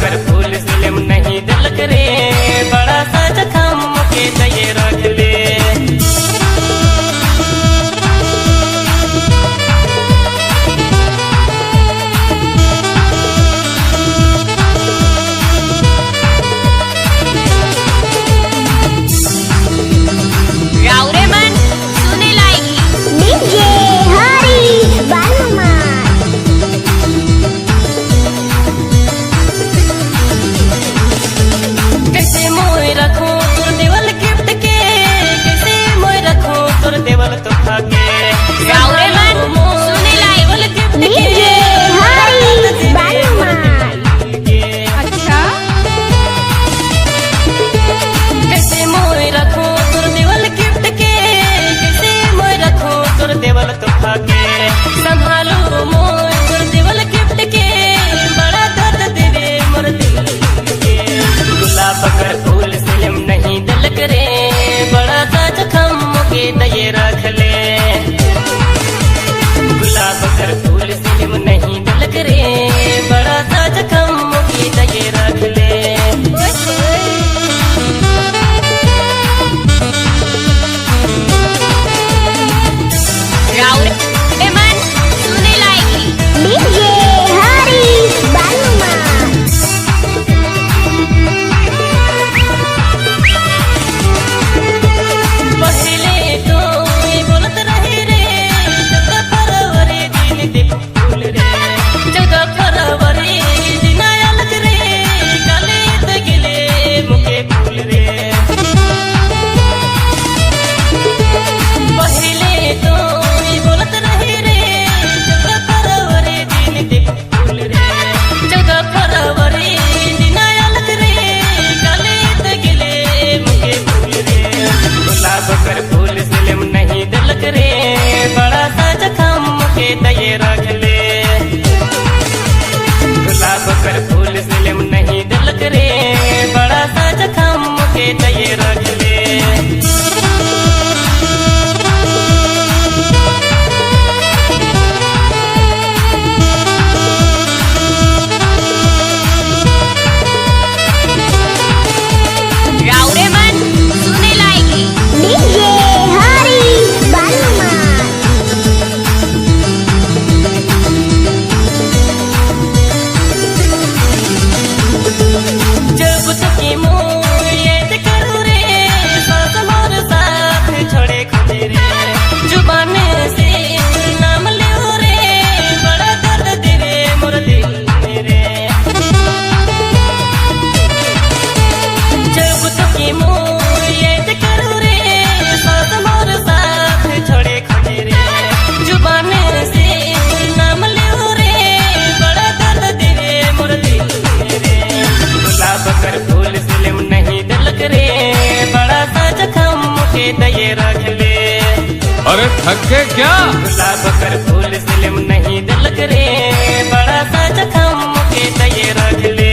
कर फूल सिलम नहीं दिलक रे, बड़ा सा जखम के दये रख ले। संभालो मोर तोर देवल गिफ्ट के, बड़ा दर्द देवे मोर दिल के। गुलाब कर फूल सिलम नहीं दिलक रे, बड़ा सा जखम के दये रख ले। गुलाब कर फूल सिलम नहीं दिलक रे, बड़ा सा जखम के दये रख ले। कर फूल सिलम नहीं दिलक रे, बड़ा सा जखम के दये रख ले। गुलाब कर फूल सिलम नहीं दिलक रे, बड़ा सा जखम के दये रख ले। कर फूल सिलम नहीं दिलक रे, बड़ा सा जखम के दये रख ले। अरे थक गए क्या? गुलाब कर फूल सिलम नहीं दिलक रे, बड़ा सा जखम के दये रख ले।